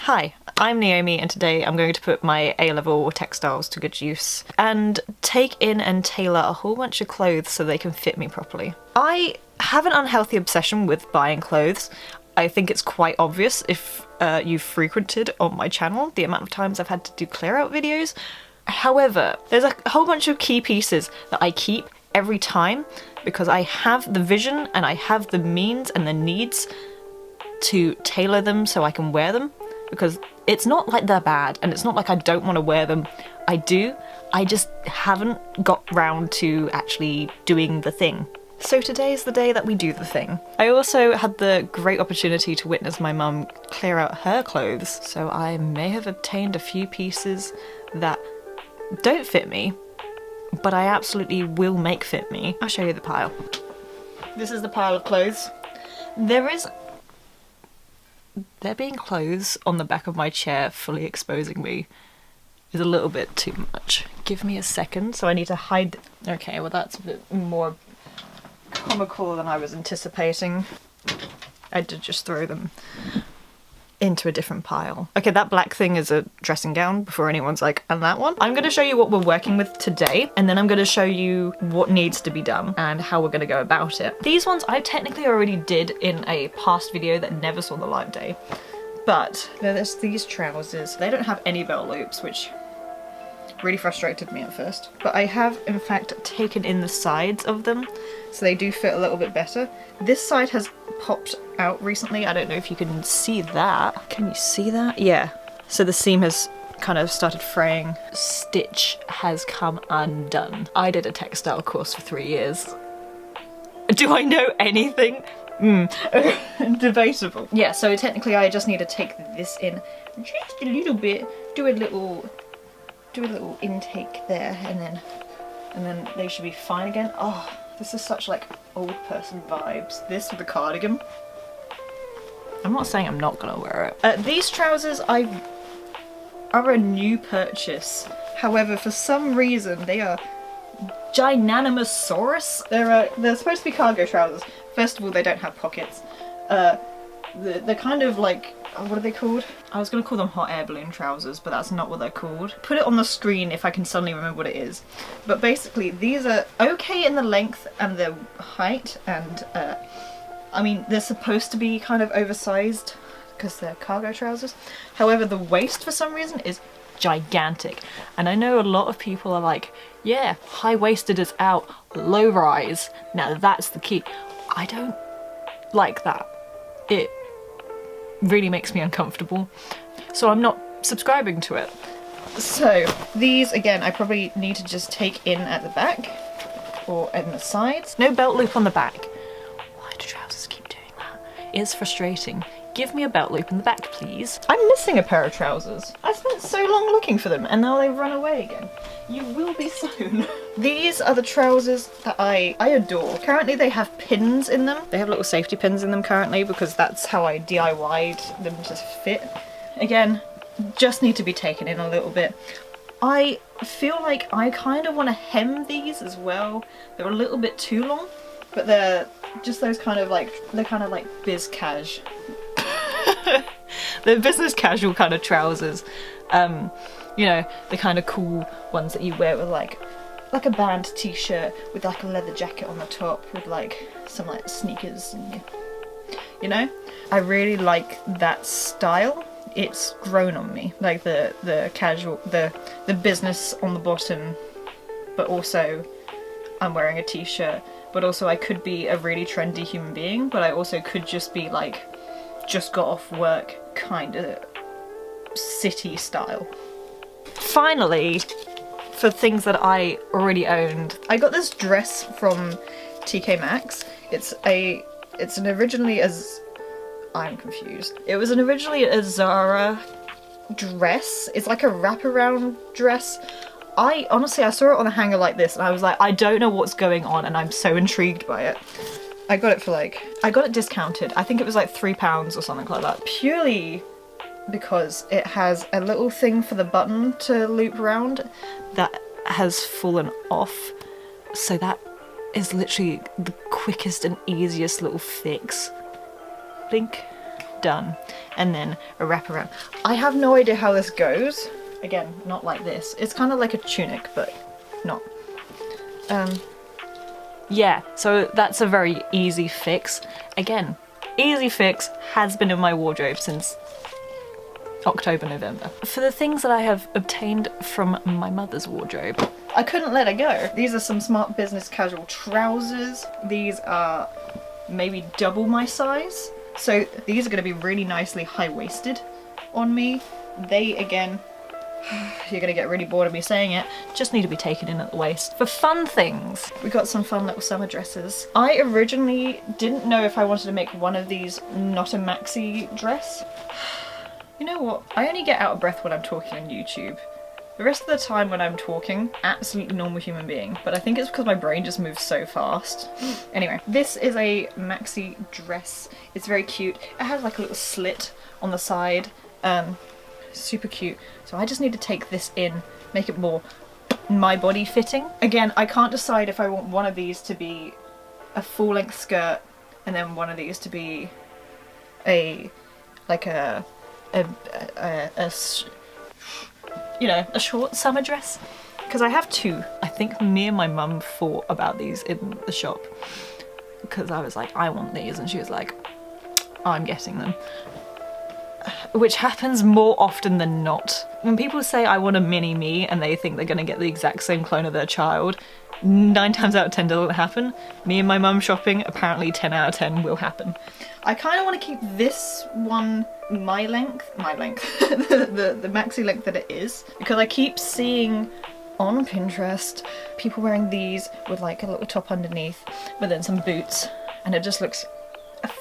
Hi, I'm Naomi and today I'm going to put my A-level textiles to good use and take in and tailor a whole bunch of clothes so they can fit me properly. I have an unhealthy obsession with buying clothes. I think it's quite obvious if you've frequented on my channel the amount of times I've had to do clear out videos. However, there's a whole bunch of key pieces that I keep every time because I have the vision and I have the means and the needs to tailor them so I can wear them, because it's not like they're bad and it's not like I don't want to wear them. I do, I just haven't got round to actually doing the thing. So today's the day that we do the thing. I also had the great opportunity to witness my mum clear out her clothes, so I may have obtained a few pieces that don't fit me, but I absolutely will make fit me. I'll show you the pile. This is the pile of clothes. There being clothes on the back of my chair fully exposing me is a little bit too much. Give me a second, so I need to hide. Okay, well that's a bit more comical than I was anticipating. I did just throw them into a different pile. Okay, that black thing is a dressing gown before anyone's like, and that one? I'm going to show you what we're working with today, and then I'm going to show you what needs to be done and how we're going to go about it. These ones I technically already did in a past video that never saw the light of day, but there's these trousers. They don't have any belt loops, which really frustrated me at first, but I have in fact taken in the sides of them so they do fit a little bit better. This side has popped out recently. I don't know if you can see that. Can you see that? Yeah. So the seam has kind of started fraying. Stitch has come undone. I did a textile course for 3 years. Do I know anything? Debatable. Yeah, so technically I just need to take this in just a little bit, do a little intake there, and then they should be fine again. Oh, this is such like old person vibes. This with the cardigan. I'm not saying I'm not gonna wear it. These trousers are a new purchase. However, for some reason they are giganimosaurus. They're supposed to be cargo trousers. First of all, they don't have pockets. They're kind of like, what are they called? I was gonna call them hot air balloon trousers, but that's not what they're called. Put it on the screen if I can suddenly remember what it is. But basically, these are okay in the length and the height, and I mean, they're supposed to be kind of oversized because they're cargo trousers. However, the waist for some reason is gigantic. And I know a lot of people are like, yeah, high-waisted is out, low rise. Now that's the key. I don't like that. It really makes me uncomfortable, so I'm not subscribing to it. So these, again, I probably need to just take in at the back or in the sides. No belt loop on the back. Why do trousers keep doing that? It's frustrating. Give me a belt loop in the back, please. I'm missing a pair of trousers. I spent so long looking for them and now they've run away again. You will be soon. These are the trousers that I adore. Currently they have pins in them. They have little safety pins in them currently because that's how I DIY'd them to fit. Again, just need to be taken in a little bit. I feel like I kind of want to hem these as well. They're a little bit too long, but they're just those kind of like, they're kind of like biz cash. They're business casual kind of trousers. You know, the kind of cool ones that you wear with like a band t-shirt with like a leather jacket on the top with like some like sneakers and you know? I really like that style. It's grown on me. Like the casual, the business on the bottom, but also I'm wearing a t-shirt, but also I could be a really trendy human being, but I also could just be like just got off work kind of city style. Finally, for things that I already owned, I got this dress from TK Maxx. I'm confused. It was originally a Zara dress. It's like a wraparound dress. I saw it on a hanger like this and I was like, I don't know what's going on and I'm so intrigued by it. I got it discounted. I think it was like £3 or something like that. Purely because it has a little thing for the button to loop around that has fallen off. So that is literally the quickest and easiest little fix. Blink. done, and then a wraparound. I have no idea how this goes. Again, not like this. It's kind of like a tunic, but not. Yeah, so that's a very easy fix. Again, easy fix, has been in my wardrobe since October, November. For the things that I have obtained from my mother's wardrobe, I couldn't let it go. These are some smart business casual trousers. These are maybe double my size. So these are going to be really nicely high-waisted on me. They, again, you're going to get really bored of me saying it, just need to be taken in at the waist. For fun things, we got some fun little summer dresses. I originally didn't know if I wanted to make one of these not a maxi dress. You know what? I only get out of breath when I'm talking on YouTube. The rest of the time when I'm talking, absolutely normal human being, but I think it's because my brain just moves so fast. Anyway, this is a maxi dress. It's very cute. It has like a little slit on the side. Super cute. So I just need to take this in, make it more my body fitting. Again, I can't decide if I want one of these to be a full length skirt and then one of these to be a short summer dress, because I have two. I think me and my mum fought about these in the shop because I was like, I want these, and she was like, I'm getting them, which happens more often than not. When people say I want a mini me and they think they're gonna get the exact same clone of their child, 9 times out of 10 doesn't happen. Me and my mum shopping, apparently 10 out of 10 will happen. I kind of want to keep this one my length, the maxi length that it is, because I keep seeing on Pinterest people wearing these with like a little top underneath, but then some boots, and it just looks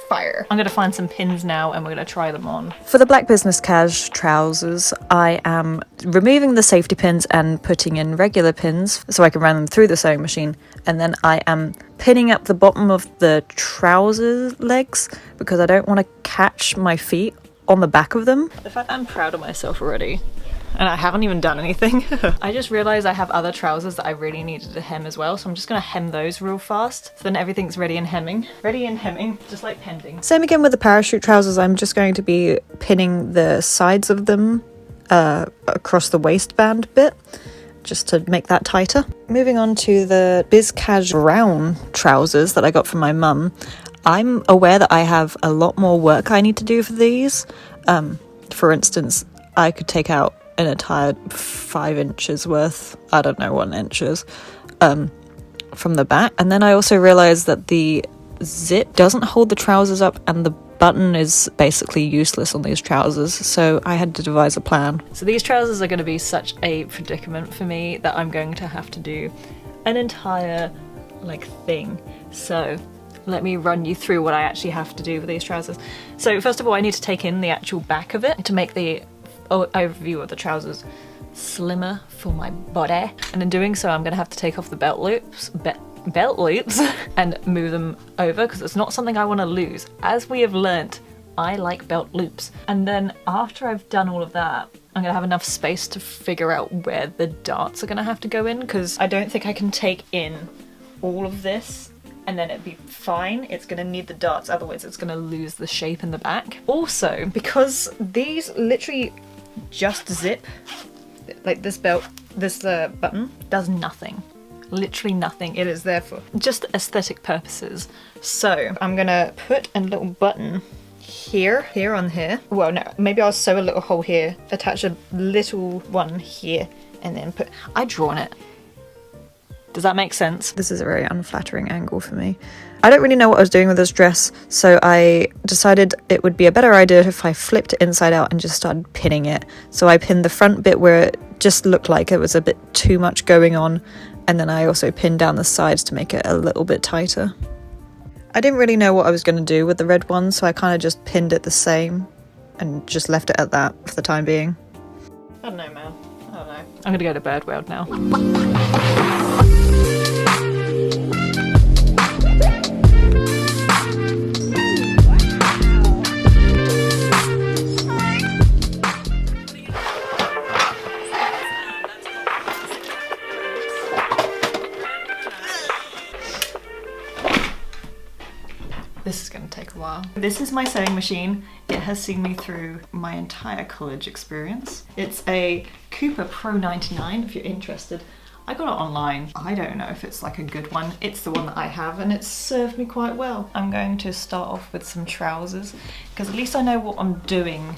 fire. I'm gonna find some pins now and we're gonna try them on. For the black business cash trousers, I am removing the safety pins and putting in regular pins so I can run them through the sewing machine, and then I am pinning up the bottom of the trouser legs because I don't want to catch my feet on the back of them. The fact that I'm proud of myself already, and I haven't even done anything. I just realised I have other trousers that I really needed to hem as well, so I'm just going to hem those real fast, so then everything's ready and hemming. Ready and hemming, just like pending. Same again with the parachute trousers. I'm just going to be pinning the sides of them across the waistband bit, just to make that tighter. Moving on to the BizCash brown trousers that I got from my mum. I'm aware that I have a lot more work I need to do for these. For instance, I could take out an entire 5 inches worth, I don't know, 1 inches, from the back. And then I also realized that the zip doesn't hold the trousers up and the button is basically useless on these trousers, so I had to devise a plan. So these trousers are going to be such a predicament for me that I'm going to have to do an entire thing. So let me run you through what I actually have to do with these trousers. So first of all, I need to take in the actual back of it to make the overview of the trousers slimmer for my body, and in doing so I'm going to have to take off the belt loops and move them over because it's not something I want to lose. As we have learnt, I like belt loops. And then after I've done all of that, I'm going to have enough space to figure out where the darts are going to have to go in, because I don't think I can take in all of this and then it'd be fine. It's going to need the darts, otherwise it's going to lose the shape in the back. Also, because these literally just zip, like this belt, this button does nothing. Literally nothing. It is there for just aesthetic purposes. So I'm gonna put a little button here on here. Well, no, maybe I'll sew a little hole here, attach a little one here, and then I've drawn it. Does that make sense? This is a very unflattering angle for me. I don't really know what I was doing with this dress, so I decided it would be a better idea if I flipped it inside out and just started pinning it. So I pinned the front bit where it just looked like it was a bit too much going on, and then I also pinned down the sides to make it a little bit tighter. I didn't really know what I was going to do with the red one, so I kind of just pinned it the same and just left it at that for the time being. I don't know, man. I don't know. I'm going to go to Bird World now. This is going to take a while. are. This is my sewing machine. It has seen me through my entire college experience. It's a Cooper Pro 99 if you're interested. I got it online. I don't know if it's like a good one. It's the one that I have and it's served me quite well. I'm going to start off with some trousers because at least I know what I'm doing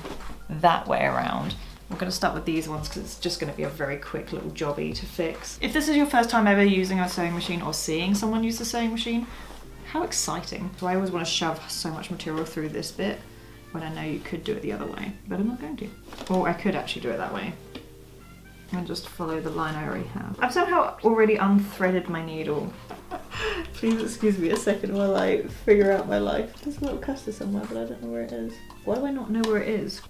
that way around. I'm going to start with these ones because it's just going to be a very quick little jobby to fix. If this is your first time ever using a sewing machine or seeing someone use a sewing machine, how exciting. So I always want to shove so much material through this bit when I know you could do it the other way, but I'm not going to. Or I could actually do it that way and just follow the line I already have. I've somehow already unthreaded my needle. Please excuse me a second while I figure out my life. There's a little custer somewhere, but I don't know where it is. Why do I not know where it is?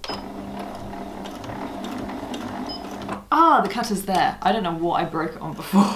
Ah, the cutter's there. I don't know what I broke it on before.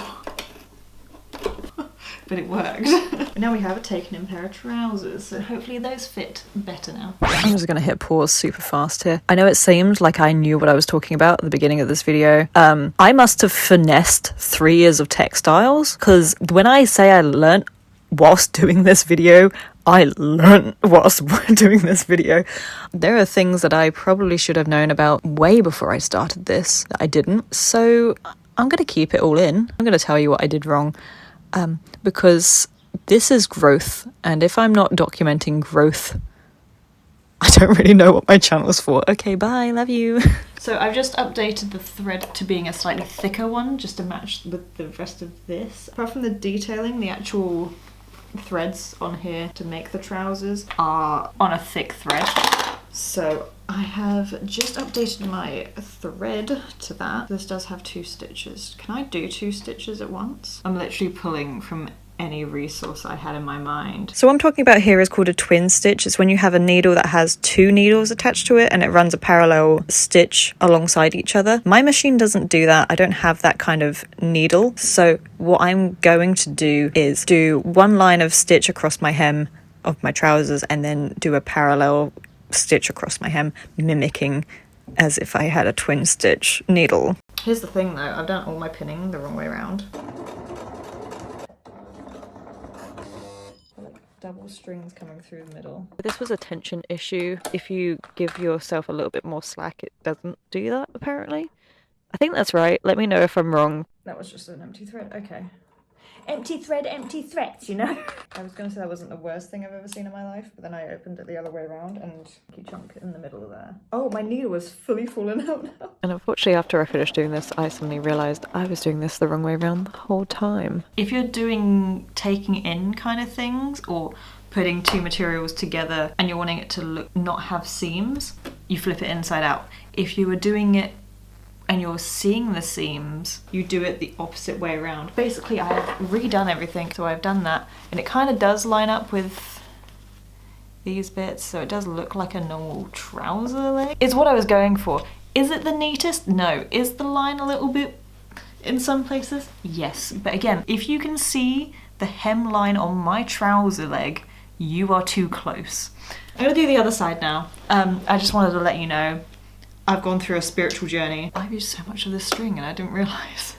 But it worked. Now we have a taken in pair of trousers, so hopefully those fit better now. I'm just gonna hit pause super fast here. I know it seemed like I knew what I was talking about at the beginning of this video. I must have finessed 3 years of textiles, because when I say I learnt whilst doing this video, I learnt whilst doing this video. There are things that I probably should have known about way before I started this that I didn't, so I'm gonna keep it all in. I'm gonna tell you what I did wrong. Because this is growth, and if I'm not documenting growth, I don't really know what my channel's for. Okay, bye, love you. So I've just updated the thread to being a slightly thicker one, just to match with the rest of this. Apart from the detailing, the actual threads on here to make the trousers are on a thick thread. So I have just updated my thread to that. This does have 2 stitches. Can I do 2 stitches at once? I'm literally pulling from any resource I had in my mind. So what I'm talking about here is called a twin stitch. It's when you have a needle that has 2 needles attached to it and it runs a parallel stitch alongside each other. My machine doesn't do that. I don't have that kind of needle. So what I'm going to do is do 1 line of stitch across my hem of my trousers and then do a parallel stitch across my hem, mimicking as if I had a twin stitch needle. Here's the thing though, I've done all my pinning the wrong way around. Like double strings coming through the middle. This was a tension issue. If you give yourself a little bit more slack, it doesn't do that apparently. I think that's right. Let me know if I'm wrong. That was just an empty thread, okay. Empty thread, empty threats, you know? I was gonna say that wasn't the worst thing I've ever seen in my life, but then I opened it the other way around and key chunk in the middle of there. Oh, my needle was fully fallen out now. And unfortunately, after I finished doing this, I suddenly realised I was doing this the wrong way around the whole time. If you're doing taking in kind of things, or putting 2 materials together and you're wanting it to look not have seams, you flip it inside out. If you were doing it and you're seeing the seams, you do it the opposite way around. Basically, I have redone everything, so I've done that, and it kind of does line up with these bits, so it does look like a normal trouser leg. It's what I was going for. Is it the neatest? No. Is the line a little bit in some places? Yes. But again, if you can see the hem line on my trouser leg, you are too close. I'm gonna do the other side now. I just wanted to let you know I've gone through a spiritual journey. I've used so much of this string and I didn't realise.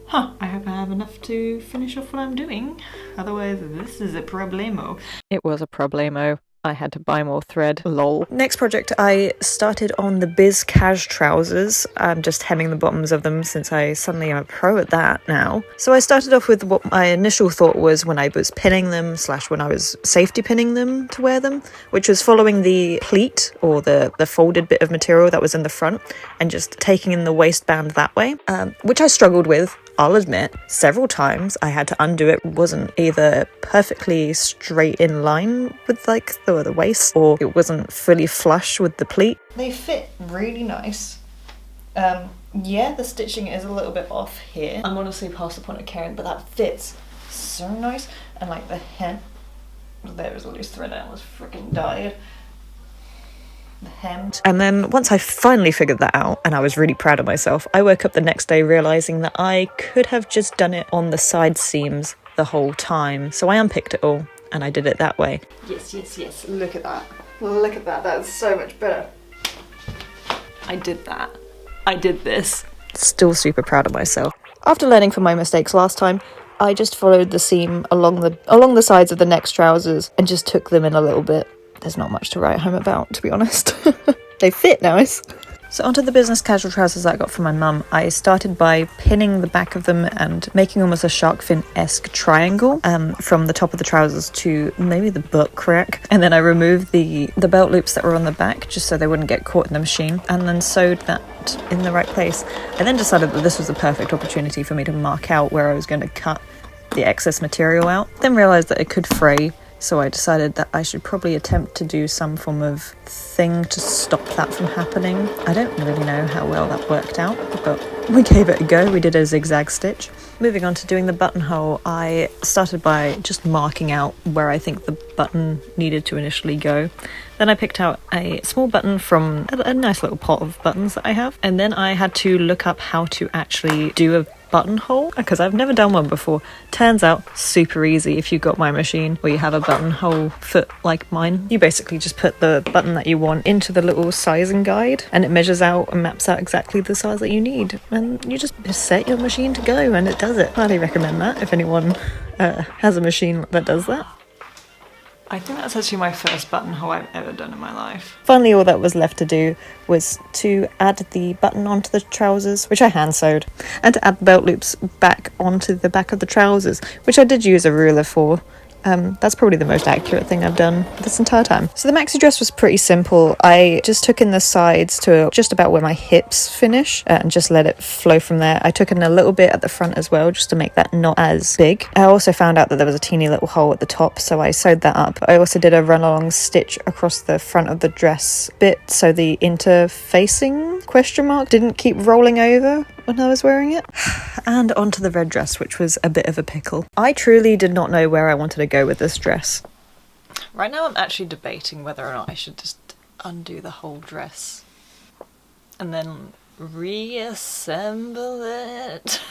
Huh, I hope I have enough to finish off what I'm doing. Otherwise, this is a problemo. It was a problemo. I had to buy more thread, lol. Next project, I started on the Biz Cash trousers. I'm just hemming the bottoms of them since I suddenly am a pro at that now. So I started off with what my initial thought was when I was pinning them / when I was safety pinning them to wear them, which was following the pleat or the folded bit of material that was in the front and just taking in the waistband that way, which I struggled with. I'll admit, several times I had to undo it. It wasn't either perfectly straight in line with like the waist, or it wasn't fully flush with the pleat. They fit really nice. Yeah, the stitching is a little bit off here. I'm honestly past the point of caring, but that fits so nice. And like the hem, there was a loose thread and it was freaking dyed. The hem. And then once I finally figured that out, and I was really proud of myself, I woke up the next day realising that I could have just done it on the side seams the whole time. So I unpicked it all and I did it that way. Yes, yes, yes. Look at that. Look at that. That's so much better. I did that. I did this. Still super proud of myself. After learning from my mistakes last time, I just followed the seam along the sides of the next trousers and just took them in a little bit. There's not much to write home about, to be honest. They fit nice. So onto the business casual trousers I got from my mum. I started by pinning the back of them and making almost a shark fin-esque triangle from the top of the trousers to maybe the butt crack. And then I removed the belt loops that were on the back just so they wouldn't get caught in the machine, and then sewed that in the right place. I then decided that this was the perfect opportunity for me to mark out where I was going to cut the excess material out. Then realised that it could fray, so I decided that I should probably attempt to do some form of thing to stop that from happening. I don't really know how well that worked out, but we gave it a go. We did a zigzag stitch. Moving on to doing the buttonhole, I started by just marking out where I think the button needed to initially go. Then I picked out a small button from a nice little pot of buttons that I have, and then I had to look up how to actually do a buttonhole because I've never done one before. Turns out super easy if you've got my machine where you have a buttonhole foot like mine. You basically just put the button that you want into the little sizing guide and it measures out and maps out exactly the size that you need, and you just set your machine to go and it does it. Highly recommend that if anyone has a machine that does that. I think that's actually my first buttonhole I've ever done in my life. Finally, all that was left to do was to add the button onto the trousers, which I hand sewed, and to add the belt loops back onto the back of the trousers, which I did use a ruler for. That's probably the most accurate thing I've done this entire time. So the maxi dress was pretty simple. I just took in the sides to just about where my hips finish and just let it flow from there. I took in a little bit at the front as well just to make that not as big. I also found out that there was a teeny little hole at the top, so I sewed that up. I also did a run along stitch across the front of the dress bit so the interfacing question mark didn't keep rolling over when I was wearing it. And onto the red dress, which was a bit of a pickle. I truly did not know where I wanted to go with this dress. Right now I'm actually debating whether or not I should just undo the whole dress and then reassemble it.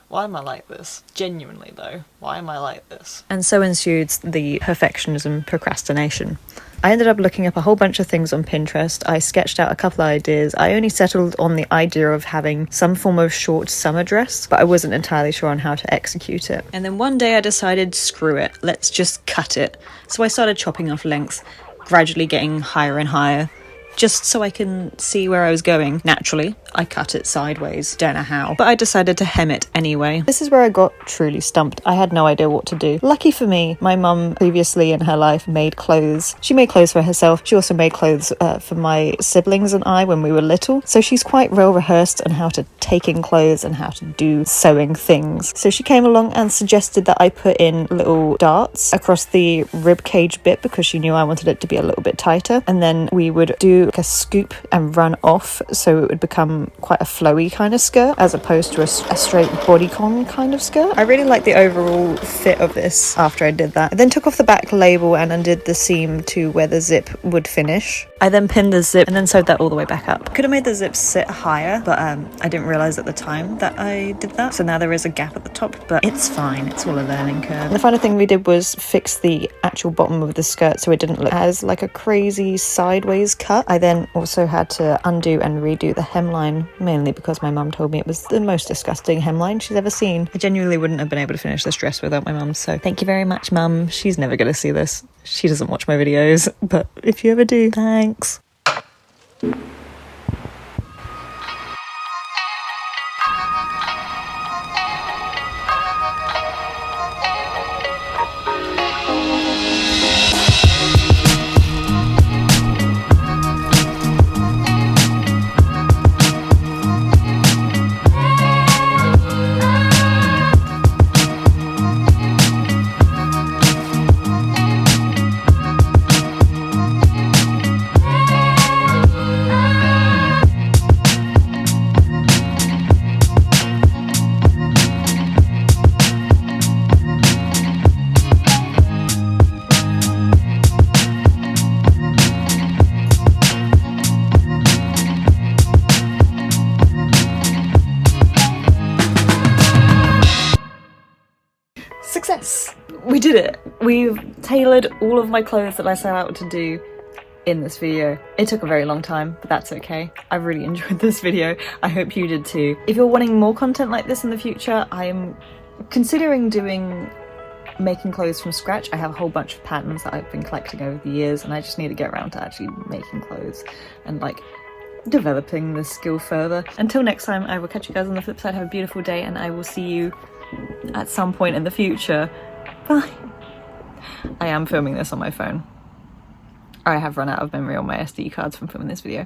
Why am I like this? Genuinely though, why am I like this? And so ensued the perfectionism procrastination. I ended up looking up a whole bunch of things on Pinterest. I sketched out a couple of ideas. I only settled on the idea of having some form of short summer dress, but I wasn't entirely sure on how to execute it. And then one day I decided, screw it, let's just cut it. So I started chopping off lengths, gradually getting higher and higher, just so I can see where I was going. Naturally, I cut it sideways, don't know how, but I decided to hem it anyway. This is where I got truly stumped. I had no idea what to do. Lucky for me, my mum previously in her life made clothes. She made clothes for herself. She also made clothes for my siblings and I when we were little. So she's quite well rehearsed on how to take in clothes and how to do sewing things. So she came along and suggested that I put in little darts across the rib cage bit because she knew I wanted it to be a little bit tighter. And then we would do like a scoop and run off so it would become quite a flowy kind of skirt as opposed to a straight bodycon kind of skirt. I really liked the overall fit of this after I did that. I then took off the back label and undid the seam to where the zip would finish. I then pinned the zip and then sewed that all the way back up. Could have made the zip sit higher, but I didn't realise at the time that I did that. So now there is a gap at the top, but it's fine. It's all a learning curve. And the final thing we did was fix the actual bottom of the skirt so it didn't look as like a crazy sideways cut. I then also had to undo and redo the hemline, mainly because my mum told me it was the most disgusting hemline she's ever seen. I genuinely wouldn't have been able to finish this dress without my mum, so thank you very much, Mum. She's never going to see this. She doesn't watch my videos, but if you ever do, thanks. Success! We did it! We've tailored all of my clothes that I set out to do in this video. It took a very long time, but that's okay. I really enjoyed this video. I hope you did too. If you're wanting more content like this in the future, I am considering making clothes from scratch. I have a whole bunch of patterns that I've been collecting over the years, and I just need to get around to actually making clothes and like developing this skill further. Until next time, I will catch you guys on the flip side. Have a beautiful day, and I will see you at some point in the future. Bye. I am filming this on my phone. I have run out of memory on my SD cards from filming this video.